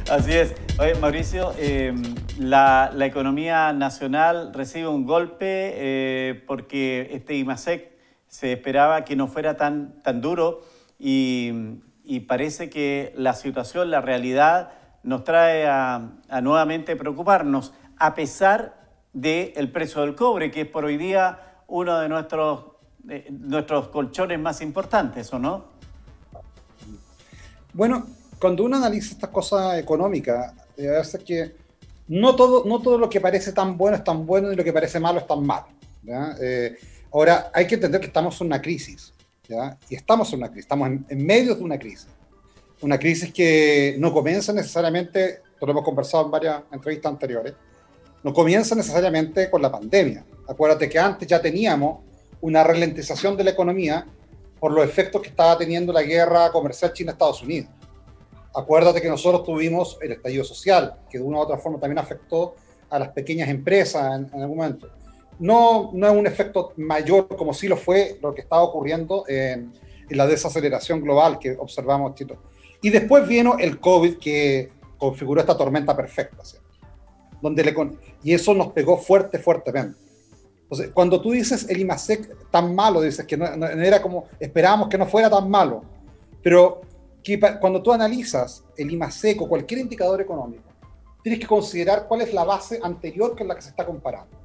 Así es. Oye, Mauricio, la economía nacional recibe un golpe porque este IMASEC se esperaba que no fuera tan duro y parece que la situación, la realidad, nos trae a nuevamente preocuparnos, a pesar del precio del cobre, que es por hoy día uno de nuestros colchones más importantes, ¿o no? Bueno, cuando uno analiza estas cosas económicas, debe verse que no todo lo que parece tan bueno es tan bueno y lo que parece malo es tan malo. ¿Ya? Ahora, hay que entender que estamos en una crisis, ¿ya? Y estamos en una crisis, estamos en medio de una crisis que no comienza necesariamente, lo hemos conversado en varias entrevistas anteriores, no comienza necesariamente con la pandemia. Acuérdate que antes ya teníamos una ralentización de la economía por los efectos que estaba teniendo la guerra comercial China-Estados Unidos. Acuérdate que nosotros tuvimos el estallido social, que de una u otra forma también afectó a las pequeñas empresas en algún momento. No es un efecto mayor como sí lo fue lo que estaba ocurriendo en la desaceleración global que observamos. Y después vino el COVID que configuró esta tormenta perfecta, ¿sí? Y eso nos pegó fuertemente. Entonces, cuando tú dices el IMASEC tan malo, dices que no era como esperábamos que no fuera tan malo, pero cuando tú analizas el IMASEC o cualquier indicador económico, tienes que considerar cuál es la base anterior con la que se está comparando.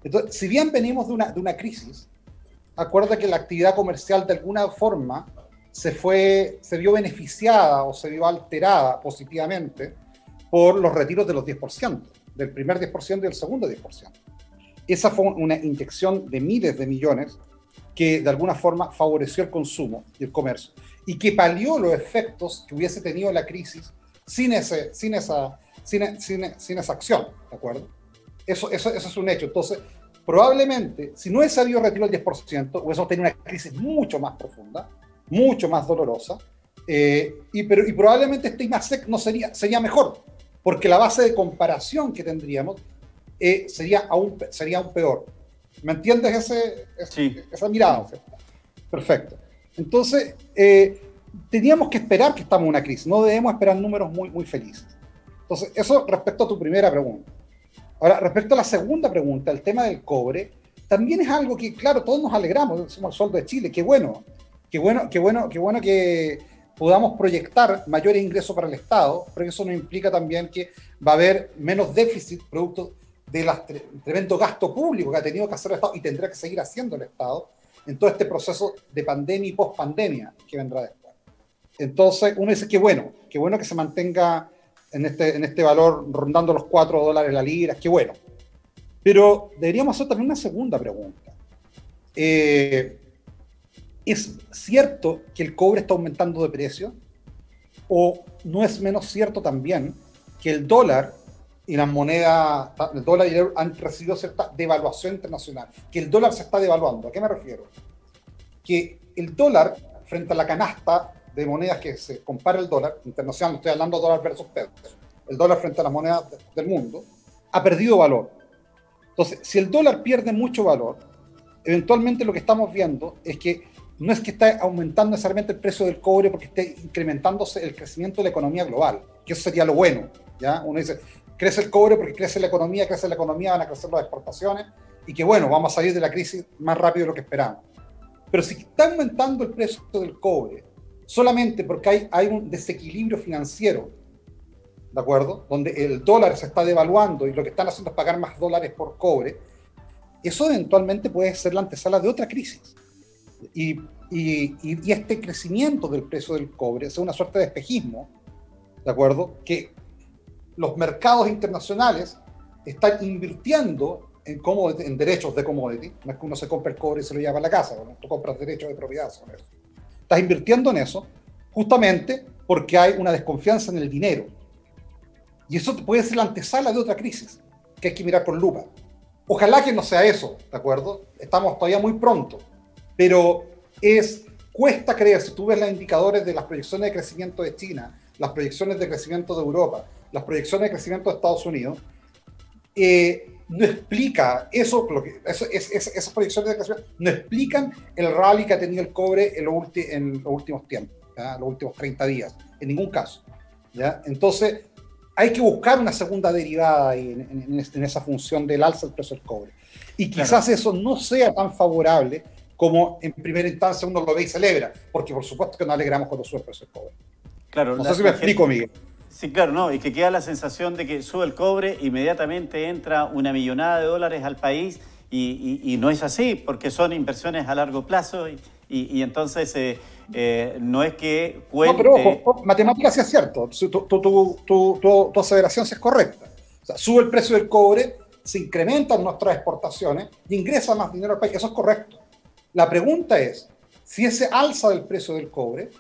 Entonces, si bien venimos de una crisis, acuerda que la actividad comercial de alguna forma se vio beneficiada o se vio alterada positivamente por los retiros de los 10%, del primer 10% y del segundo 10%. Esa fue una inyección de miles de millones que de alguna forma favoreció el consumo y el comercio y que palió los efectos que hubiese tenido la crisis sin esa acción, ¿de acuerdo? Eso es un hecho. Entonces, probablemente, si no hubiese habido retiro del 10%, hubiésemos tenido una crisis mucho más profunda, mucho más dolorosa, y probablemente este IMASEC sería mejor, porque la base de comparación que tendríamos sería aún peor. ¿Me entiendes Sí, esa mirada? sí. Perfecto. Entonces, teníamos que esperar que estamos en una crisis, no debemos esperar números muy felices. Entonces, eso respecto a tu primera pregunta. Ahora, respecto a la segunda pregunta, el tema del cobre, también es algo que, claro, todos nos alegramos, somos el sueldo de Chile, qué bueno que podamos proyectar mayores ingresos para el Estado, pero eso nos implica también que va a haber menos déficit producto del tremendo gasto público que ha tenido que hacer el Estado y tendrá que seguir haciendo el Estado en todo este proceso de pandemia y post-pandemia que vendrá después. Entonces, uno dice, qué bueno que se mantenga en este valor rondando los $4 la libra, qué bueno. Pero deberíamos hacer también una segunda pregunta. ¿Es cierto que el cobre está aumentando de precio? ¿O no es menos cierto también que el dólar y las monedas, el dólar y el euro han recibido cierta devaluación internacional? Que el dólar se está devaluando. ¿A qué me refiero? Que el dólar, frente a la canasta de monedas que se compara el dólar internacional, no estoy hablando de dólar versus peso, el dólar frente a las monedas del mundo, ha perdido valor. Entonces, si el dólar pierde mucho valor, eventualmente lo que estamos viendo es que no es que esté aumentando necesariamente el precio del cobre porque esté incrementándose el crecimiento de la economía global, que eso sería lo bueno, ¿ya? Uno dice, crece el cobre porque crece la economía, van a crecer las exportaciones, y que bueno, vamos a salir de la crisis más rápido de lo que esperamos. Pero si está aumentando el precio del cobre solamente porque hay un desequilibrio financiero, ¿de acuerdo? Donde el dólar se está devaluando y lo que están haciendo es pagar más dólares por cobre, eso eventualmente puede ser la antesala de otra crisis. Y este crecimiento del precio del cobre es una suerte de espejismo, ¿de acuerdo? Que los mercados internacionales están invirtiendo en derechos de commodity. No es que uno se compre el cobre y se lo lleva a la casa, ¿no? Tú compras derechos de propiedad sobre eso. Estás invirtiendo en eso justamente porque hay una desconfianza en el dinero. Y eso puede ser la antesala de otra crisis que hay que mirar con lupa. Ojalá que no sea eso, ¿de acuerdo? Estamos todavía muy pronto, pero cuesta creer, si tú ves los indicadores de las proyecciones de crecimiento de China, las proyecciones de crecimiento de Europa, las proyecciones de crecimiento de Estados Unidos, no explica esas proyecciones de crecimiento no explican el rally que ha tenido el cobre en los últimos tiempos, ¿ya? Los últimos 30 días, en ningún caso, ¿ya? Entonces, hay que buscar una segunda derivada en esa función del alza del precio del cobre. Y quizás Claro, eso no sea tan favorable como en primera instancia uno lo ve y celebra, porque por supuesto que nos alegramos cuando sube el precio del cobre. claro, No sé si me explico, Miguel. sí, claro, no, y que queda la sensación de que sube el cobre, inmediatamente entra una millonada de dólares al país y no es así, porque son inversiones a largo plazo y entonces no es que No, pero cuente. ojo, matemáticas sí es cierto, tu aseveración sí es correcta. O sea, sube el precio del cobre, se incrementan nuestras exportaciones y ingresa más dinero al país, eso es correcto. La pregunta es, si ese alza del precio del cobre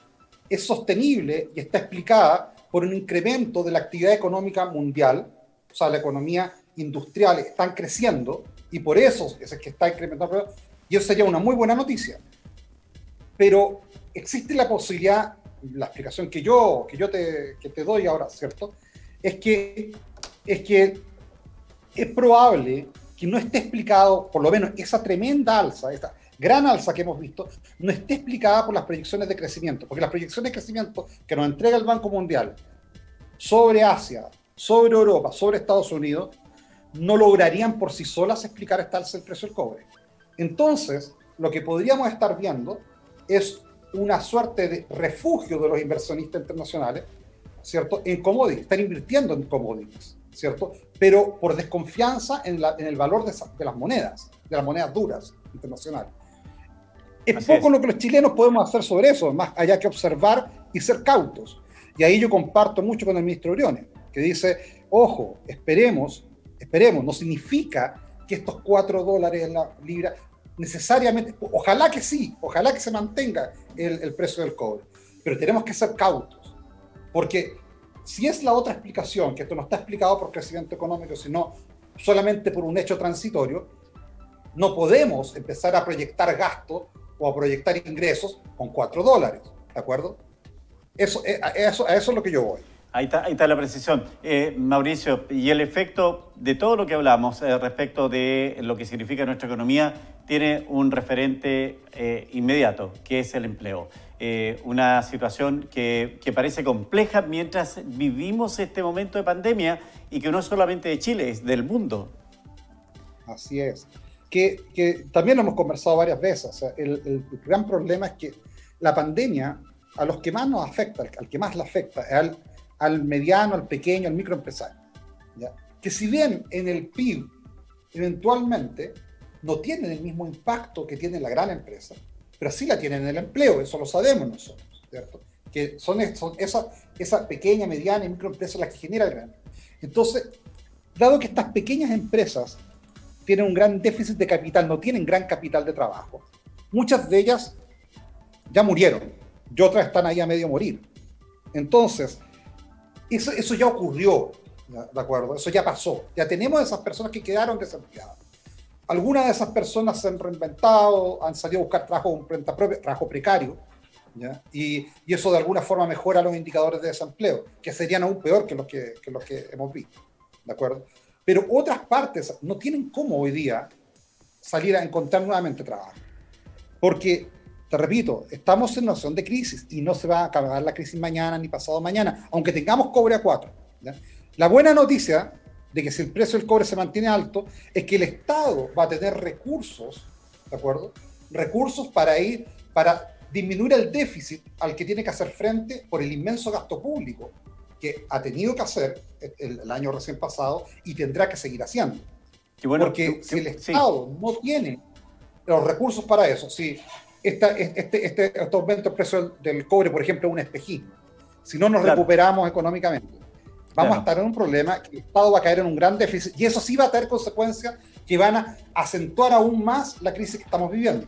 es sostenible y está explicada por un incremento de la actividad económica mundial, o sea, la economía industrial están creciendo y por eso es que está incrementando, y eso sería una muy buena noticia. Pero existe la posibilidad, la explicación que te doy ahora, ¿cierto? Es que, es que es probable que no esté explicado, por lo menos esa tremenda alza, esta gran alza que hemos visto, no esté explicada por las proyecciones de crecimiento, porque las proyecciones de crecimiento que nos entrega el Banco Mundial sobre Asia, sobre Europa, sobre Estados Unidos, no lograrían por sí solas explicar esta alza del precio del cobre. Entonces, lo que podríamos estar viendo es una suerte de refugio de los inversionistas internacionales, ¿cierto? En commodities, están invirtiendo en commodities, ¿cierto? Pero por desconfianza en el valor de las monedas duras internacionales. Es Así poco es. lo que los chilenos podemos hacer sobre eso, más allá que observar y ser cautos. Y ahí yo comparto mucho con el ministro Briones, que dice, ojo, esperemos, no significa que estos $4 en la libra necesariamente, ojalá que sí, ojalá que se mantenga el precio del cobre, pero tenemos que ser cautos, porque si es la otra explicación, que esto no está explicado por crecimiento económico, sino solamente por un hecho transitorio, no podemos empezar a proyectar gastos o a proyectar ingresos con $4, ¿de acuerdo? A eso es lo que yo voy. Ahí está la precisión. Mauricio, y el efecto de todo lo que hablamos respecto de lo que significa nuestra economía tiene un referente inmediato, que es el empleo. Una situación que parece compleja mientras vivimos este momento de pandemia y que no es solamente de Chile, es del mundo. Así es. Que también lo hemos conversado varias veces. O sea, el gran problema es que la pandemia, a los que más nos afecta, al que más le afecta, es al mediano, al pequeño, al microempresario. ¿Ya? Que si bien en el PIB eventualmente no tienen el mismo impacto que tiene la gran empresa, pero sí la tienen en el empleo, eso lo sabemos nosotros, ¿cierto? Que son esa pequeña, mediana y microempresa las que genera el gran. Entonces, dado que estas pequeñas empresas tienen un gran déficit de capital, no tienen gran capital de trabajo, muchas de ellas ya murieron y otras están ahí a medio morir. Entonces, eso ya ocurrió, ¿de acuerdo? Eso ya pasó. Ya tenemos esas personas que quedaron desempleadas. Algunas de esas personas se han reinventado, han salido a buscar trabajo con cuenta propia, trabajo precario, ¿ya? Y eso de alguna forma mejora los indicadores de desempleo, que serían aún peor que los que hemos visto, ¿de acuerdo? Pero otras partes no tienen cómo hoy día salir a encontrar nuevamente trabajo. Porque, te repito, estamos en una situación de crisis y no se va a acabar la crisis mañana ni pasado mañana, aunque tengamos cobre a 4. ¿Ya? La buena noticia de que si el precio del cobre se mantiene alto es que el Estado va a tener recursos, ¿de acuerdo? Recursos para disminuir el déficit al que tiene que hacer frente por el inmenso gasto público que ha tenido que hacer el año recién pasado y tendrá que seguir haciendo. Bueno, porque si el sí. Estado no tiene los recursos para eso, si este aumento del precio del cobre, por ejemplo, es un espejismo, si no nos recuperamos económicamente, vamos a estar en un problema que el Estado va a caer en un gran déficit y eso sí va a tener consecuencias que van a acentuar aún más la crisis que estamos viviendo.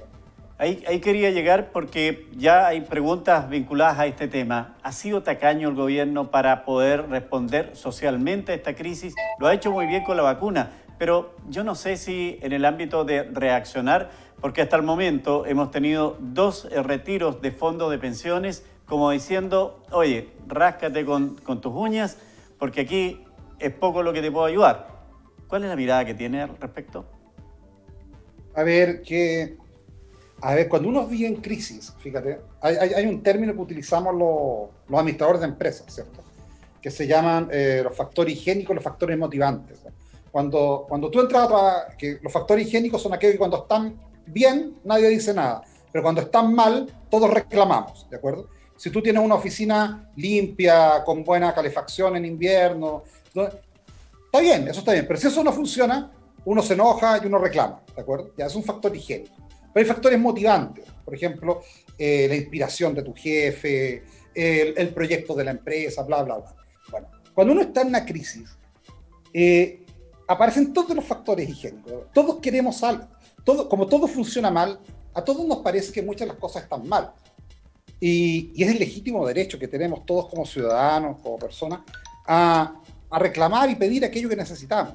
Ahí quería llegar porque ya hay preguntas vinculadas a este tema. ¿Ha sido tacaño el gobierno para poder responder socialmente a esta crisis? Lo ha hecho muy bien con la vacuna, pero yo no sé si en el ámbito de reaccionar, porque hasta el momento hemos tenido 2 retiros de fondos de pensiones, como diciendo, oye, ráscate con tus uñas, porque aquí es poco lo que te puedo ayudar. ¿Cuál es la mirada que tiene al respecto? A ver, cuando uno vive en crisis, fíjate, hay un término que utilizamos los administradores de empresas, ¿cierto? que se llaman los factores higiénicos, los factores motivantes. Cuando tú entras que los factores higiénicos son aquellos que cuando están bien, nadie dice nada, pero cuando están mal, todos reclamamos, ¿de acuerdo? Si tú tienes una oficina limpia, con buena calefacción en invierno, ¿no? Está bien, eso está bien, pero si eso no funciona, uno se enoja y uno reclama, ¿de acuerdo? Ya es un factor higiénico. Pero hay factores motivantes, por ejemplo, la inspiración de tu jefe, el proyecto de la empresa, bla, bla, bla. Bueno, cuando uno está en una crisis, aparecen todos los factores higiénicos. Todos queremos algo. Como todo funciona mal, a todos nos parece que muchas de las cosas están mal. Y es el legítimo derecho que tenemos todos como ciudadanos, como personas, a reclamar y pedir aquello que necesitamos.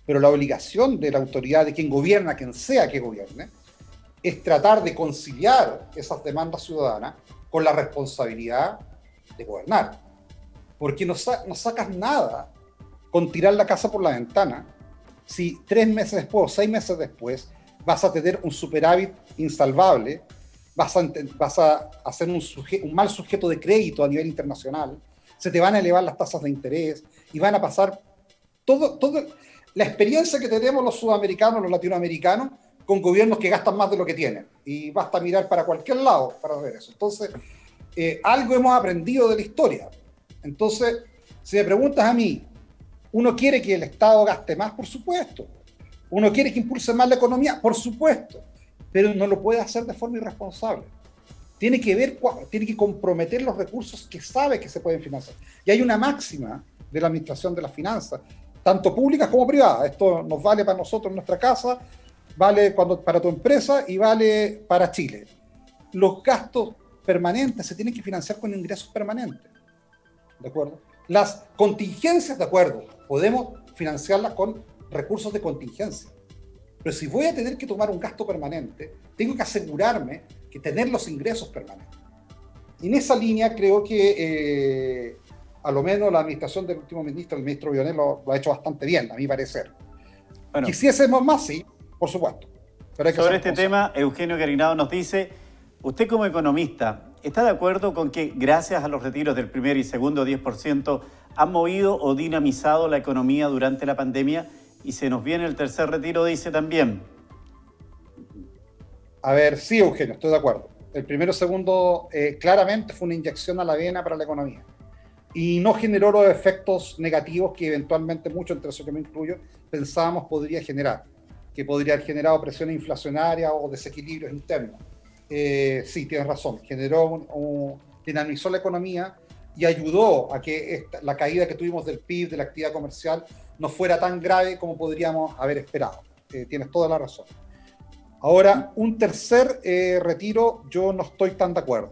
Pero la obligación de la autoridad, de quien gobierna, quien sea que gobierne, es tratar de conciliar esas demandas ciudadanas con la responsabilidad de gobernar. Porque no sacas nada con tirar la casa por la ventana si 3 meses después o 6 meses después vas a tener un superávit insalvable, vas a hacer un mal sujeto de crédito a nivel internacional, se te van a elevar las tasas de interés y van a pasar todo la experiencia que tenemos los sudamericanos, los latinoamericanos, con gobiernos que gastan más de lo que tienen. Y basta mirar para cualquier lado para ver eso. Entonces, algo hemos aprendido de la historia. Entonces, si me preguntas a mí, ¿uno quiere que el Estado gaste más? Por supuesto. ¿Uno quiere que impulse más la economía? Por supuesto. Pero no lo puede hacer de forma irresponsable. Tiene que comprometer los recursos que sabe que se pueden financiar. Y hay una máxima de la administración de las finanzas, tanto públicas como privadas. Esto nos vale para nosotros en nuestra casa, vale para tu empresa y vale para Chile. Los gastos permanentes se tienen que financiar con ingresos permanentes, ¿de acuerdo? Las contingencias, de acuerdo, podemos financiarlas con recursos de contingencia. Pero si voy a tener que tomar un gasto permanente, tengo que asegurarme que tener los ingresos permanentes. Y en esa línea creo que a lo menos la administración del último ministro, el ministro Briones, lo ha hecho bastante bien, a mi parecer. Bueno, quisiésemos más, sí, por supuesto. Pero hay que sobre este tema, Eugenio Carinado nos dice, usted como economista, ¿está de acuerdo con que gracias a los retiros del primer y segundo 10% han movido o dinamizado la economía durante la pandemia? Y se nos viene el tercer retiro, dice también. A ver, sí, Eugenio, estoy de acuerdo. El primero y segundo claramente fue una inyección a la vena para la economía. Y no generó los efectos negativos que eventualmente muchos, entre eso que me incluyo, pensábamos podría generar. Que podría haber generado presiones inflacionarias o desequilibrios internos. Sí, tienes razón. Dinamizó la economía y ayudó a que la caída que tuvimos del PIB, de la actividad comercial, no fuera tan grave como podríamos haber esperado. Tienes toda la razón. Ahora, un tercer retiro, yo no estoy tan de acuerdo,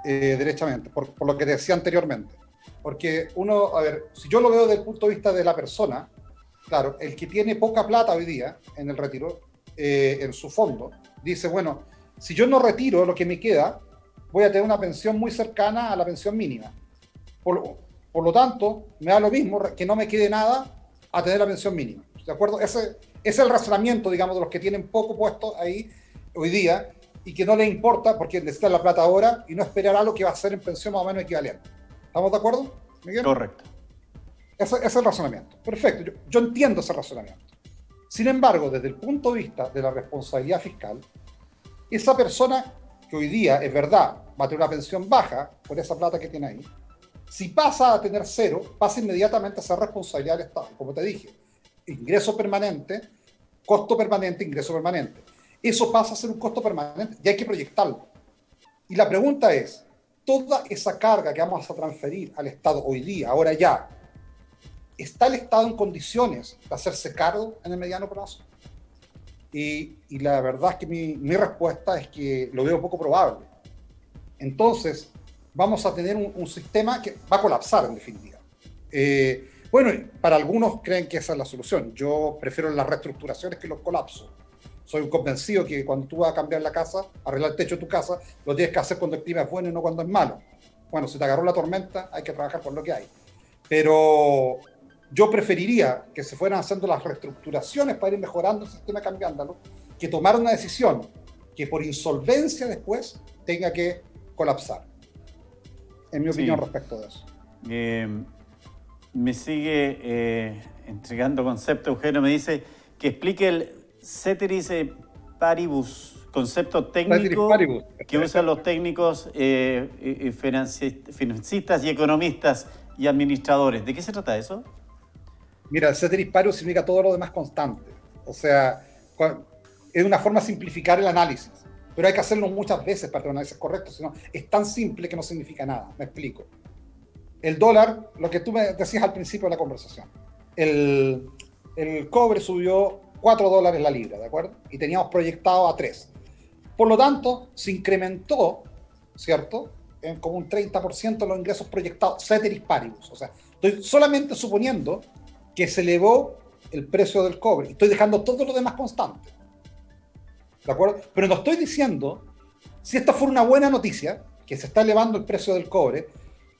derechamente, por lo que te decía anteriormente. Porque uno, a ver, si yo lo veo desde el punto de vista de la persona, claro, el que tiene poca plata hoy día en el retiro, en su fondo, dice, bueno, si yo no retiro lo que me queda, voy a tener una pensión muy cercana a la pensión mínima. Por lo tanto, me da lo mismo que no me quede nada a tener la pensión mínima. ¿De acuerdo? Ese es el razonamiento, digamos, de los que tienen poco puesto ahí hoy día y que no les importa porque necesitan la plata ahora y no esperar algo que va a ser en pensión más o menos equivalente. ¿Estamos de acuerdo, Miguel? Correcto. Ese es el razonamiento. Perfecto, yo entiendo ese razonamiento. Sin embargo, desde el punto de vista de la responsabilidad fiscal, esa persona que hoy día, es verdad, va a tener una pensión baja por esa plata que tiene ahí, si pasa a tener cero, pasa inmediatamente a ser responsabilidad del Estado. Como te dije, ingreso permanente, costo permanente, ingreso permanente. Eso pasa a ser un costo permanente y hay que proyectarlo. Y la pregunta es, toda esa carga que vamos a transferir al Estado hoy día, ahora ya, ¿está el Estado en condiciones de hacerse cargo en el mediano plazo? Y la verdad es que mi respuesta es que lo veo poco probable. Entonces, vamos a tener un sistema que va a colapsar en definitiva. Bueno, para algunos creen que esa es la solución. Yo prefiero las reestructuraciones que los colapsos. Soy un convencido que cuando tú vas a cambiar la casa, arreglar el techo de tu casa, lo tienes que hacer cuando el clima es bueno y no cuando es malo. Bueno, si te agarró la tormenta, hay que trabajar con lo que hay. Pero yo preferiría que se fueran haciendo las reestructuraciones para ir mejorando el sistema, cambiándolo, que tomar una decisión que por insolvencia después tenga que colapsar. En mi opinión respecto de eso. me sigue entregando concepto. Eugenio me dice que explique el ceteris paribus, concepto técnico que usan los técnicos financistas y economistas y administradores. ¿De qué se trata eso? Mira, el ceteris paribus significa todo lo demás constante. O sea, es una forma de simplificar el análisis, pero hay que hacerlo muchas veces para tener un análisis correcto, sino es tan simple que no significa nada. Me explico. El dólar, lo que tú me decías al principio de la conversación, el cobre subió $4 la libra, ¿de acuerdo? Y teníamos proyectado a 3. Por lo tanto, se incrementó, ¿cierto?, en como un 30% los ingresos proyectados, ceteris paribus. O sea, estoy solamente suponiendo que se elevó el precio del cobre y estoy dejando todo lo demás constante. ¿De acuerdo? Pero no estoy diciendo, si esta fuera una buena noticia, que se está elevando el precio del cobre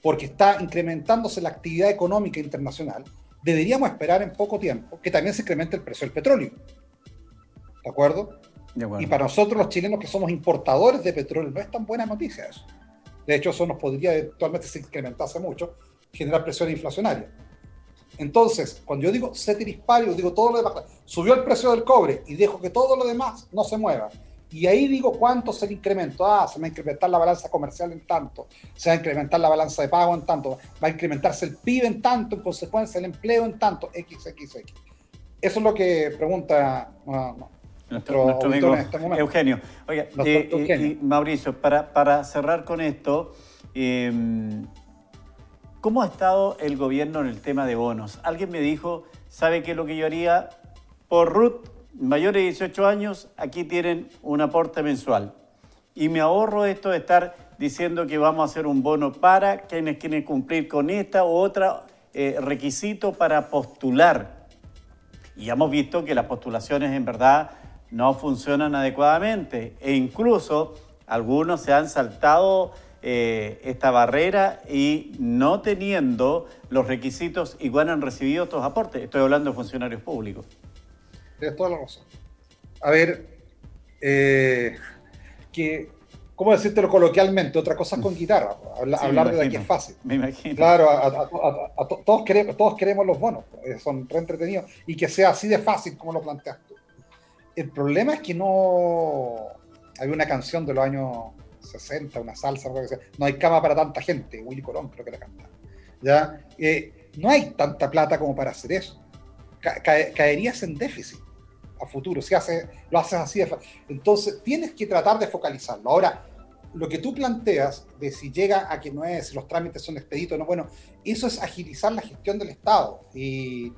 porque está incrementándose la actividad económica internacional, deberíamos esperar en poco tiempo que también se incremente el precio del petróleo. ¿De acuerdo? De acuerdo. Y para nosotros los chilenos que somos importadores de petróleo no es tan buena noticia eso. De hecho, eso nos podría, actualmente si incrementase mucho, generar presión inflacionaria. Entonces, cuando yo digo ceteris paribus, digo todo lo demás. Subió el precio del cobre y dejo que todo lo demás no se mueva. Y ahí digo cuánto es el incremento. Se va a incrementar la balanza comercial en tanto, se va a incrementar la balanza de pago en tanto, va a incrementarse el PIB en tanto, en consecuencia el empleo en tanto, XXX. Eso es lo que pregunta nuestro amigo en este momento. Eugenio. Oiga, Eugenio. Y Mauricio, para cerrar con esto, ¿cómo ha estado el gobierno en el tema de bonos? Alguien me dijo, ¿sabe qué es lo que yo haría? Por RUT, mayores de 18 años, aquí tienen un aporte mensual. Y me ahorro esto de estar diciendo que vamos a hacer un bono para quienes quieren cumplir con esta u otra requisito para postular. Y hemos visto que las postulaciones en verdad no funcionan adecuadamente. E incluso algunos se han saltado esta barrera y no teniendo los requisitos igual han recibido estos aportes. Estoy hablando de funcionarios públicos. Tienes toda la razón. A ver, ¿cómo decírtelo coloquialmente? Otra cosa es con guitarra. Hablar de aquí es fácil. Me imagino. Claro, todos queremos los bonos. Son re entretenidos. Y que sea así de fácil como lo planteas tú. El problema es que no... Había una canción de los años 60, una salsa, no hay cama para tanta gente. Willy Colón creo que la cantaba. ¿Ya? No hay tanta plata como para hacer eso. Caerías en déficit a futuro, si lo haces así de fácil. Entonces tienes que tratar de focalizarlo. Ahora, lo que tú planteas de si llega a que no es, si los trámites son expeditos, no, bueno, eso es agilizar la gestión del Estado y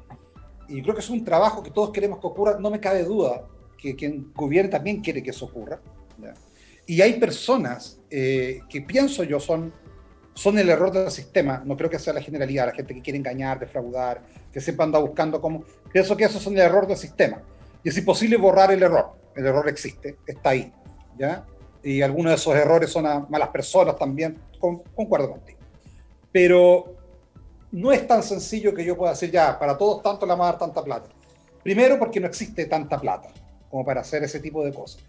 creo que es un trabajo que todos queremos que ocurra. No me cabe duda que quien gobierne también quiere que eso ocurra, ¿ya? Y hay personas que pienso yo son el error del sistema. No creo que sea la generalidad, la gente que quiere engañar, defraudar, que siempre anda buscando cómo. Pienso que esos son el error del sistema. Y es imposible borrar el error. El error existe, está ahí, ¿ya? Y algunos de esos errores son a malas personas también, concuerdo contigo. Pero no es tan sencillo que yo pueda decir, ya, para todos tanto le vamos a dar tanta plata. Primero, porque no existe tanta plata como para hacer ese tipo de cosas.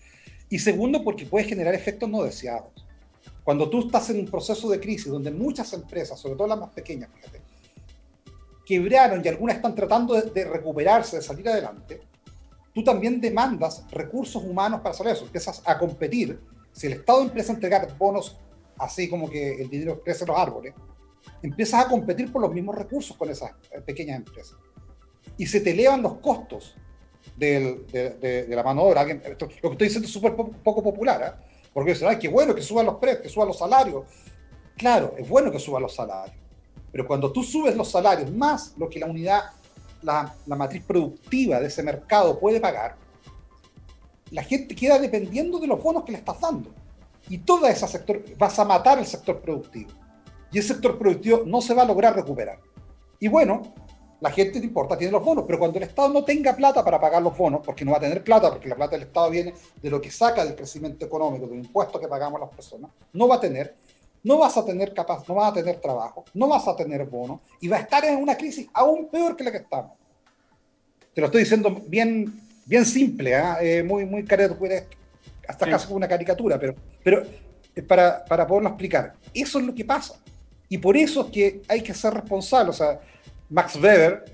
Y segundo, porque puede generar efectos no deseados. Cuando tú estás en un proceso de crisis donde muchas empresas, sobre todo las más pequeñas, fíjate, quebraron y algunas están tratando de recuperarse, de salir adelante, tú también demandas recursos humanos para hacer eso. Empiezas a competir. Si el Estado empieza a entregar bonos así como que el dinero crece en los árboles, empiezas a competir por los mismos recursos con esas pequeñas empresas. Y se te elevan los costos de la mano de obra. Lo que estoy diciendo es súper poco popular, ¿eh? Porque dicen, ay, qué bueno que suban los precios, que suban los salarios. Claro, es bueno que suban los salarios. Pero cuando tú subes los salarios más lo que la unidad, la matriz productiva de ese mercado puede pagar, la gente queda dependiendo de los bonos que le estás dando. Y todo ese sector, vas a matar el sector productivo. Y el sector productivo no se va a lograr recuperar. Y bueno, la gente te importa, tiene los bonos, pero cuando el Estado no tenga plata para pagar los bonos, porque no va a tener plata, porque la plata del Estado viene de lo que saca del crecimiento económico, del impuesto que pagamos las personas, no va a tener, no vas a tener trabajo, no vas a tener bonos, y va a estar en una crisis aún peor que la que estamos. Te lo estoy diciendo bien simple, muy hasta casi una caricatura, pero para poderlo explicar. Eso es lo que pasa. Y por eso es que hay que ser responsable. O sea, Max Weber,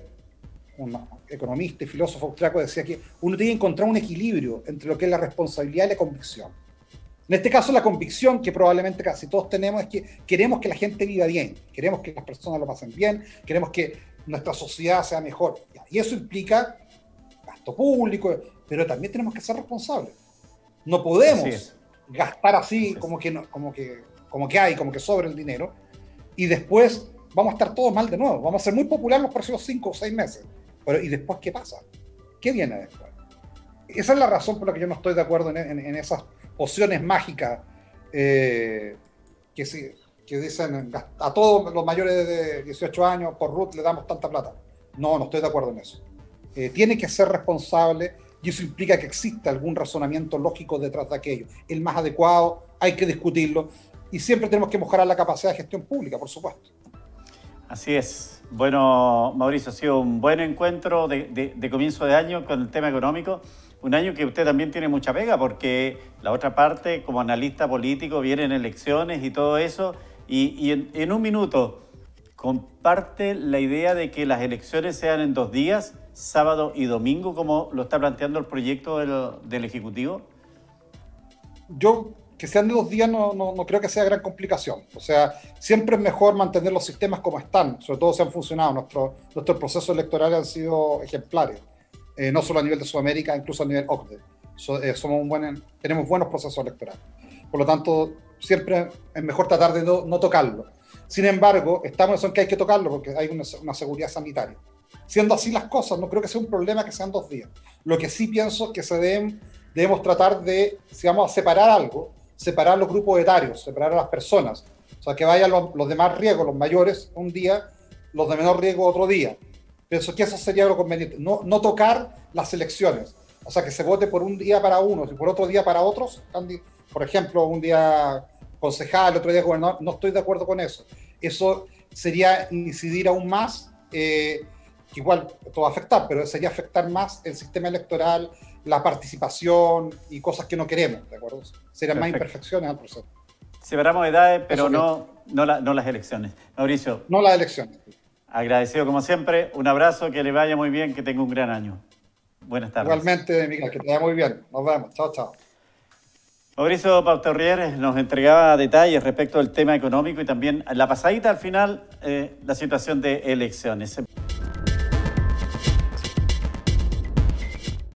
un economista y filósofo austriaco, decía que uno tiene que encontrar un equilibrio entre lo que es la responsabilidad y la convicción. En este caso, la convicción que probablemente casi todos tenemos es que queremos que la gente viva bien, queremos que las personas lo pasen bien, queremos que nuestra sociedad sea mejor. Y eso implica gasto público, pero también tenemos que ser responsables. No podemos gastar así como que sobra el dinero y después vamos a estar todos mal de nuevo. Vamos a ser muy populares los próximos 5 o 6 meses. Pero ¿y después qué pasa? ¿Qué viene después? Esa es la razón por la que yo no estoy de acuerdo en esas pociones mágicas que dicen a todos los mayores de 18 años por RUT le damos tanta plata. No estoy de acuerdo en eso. Tiene que ser responsable y eso implica que exista algún razonamiento lógico detrás de aquello. El más adecuado, hay que discutirlo y siempre tenemos que mejorar la capacidad de gestión pública, por supuesto. Así es. Bueno, Mauricio, ha sido un buen encuentro de comienzo de año con el tema económico. Un año que usted también tiene mucha pega porque la otra parte, como analista político, vienen elecciones y todo eso. Y en un minuto, ¿comparte la idea de que las elecciones sean en 2 días, sábado y domingo, como lo está planteando el proyecto del Ejecutivo? Yo, que sean de 2 días, no creo que sea gran complicación. O sea, siempre es mejor mantener los sistemas como están, sobre todo si han funcionado. Nuestros procesos electorales han sido ejemplares, no solo a nivel de Sudamérica, incluso a nivel OCDE. Tenemos buenos procesos electorales. Por lo tanto, siempre es mejor tratar de no tocarlo. Sin embargo, estamos en que hay que tocarlo porque hay una seguridad sanitaria. Siendo así las cosas, no creo que sea un problema que sean 2 días. Lo que sí pienso es que debemos tratar de, si vamos a separar algo, separar los grupos etarios, separar a las personas. O sea, que vayan los de más riesgo, los mayores, un día, los de menor riesgo otro día. Pienso que eso sería lo conveniente. No tocar las elecciones. O sea, que se vote por un día para unos y por otro día para otros. Por ejemplo, un día concejal, otro día gobernador. No estoy de acuerdo con eso. Eso sería incidir aún más, que igual todo va a afectar, pero sería afectar más el sistema electoral, la participación y cosas que no queremos, ¿de acuerdo? Serían más imperfecciones al proceso. Separamos edades, pero no las elecciones. Mauricio. No las elecciones. Agradecido como siempre. Un abrazo, que le vaya muy bien, que tenga un gran año. Buenas tardes. Igualmente, Miguel, que te vaya muy bien. Nos vemos. Chao, chao. Mauricio Pauterrier nos entregaba detalles respecto al tema económico y también la pasadita al final, la situación de elecciones.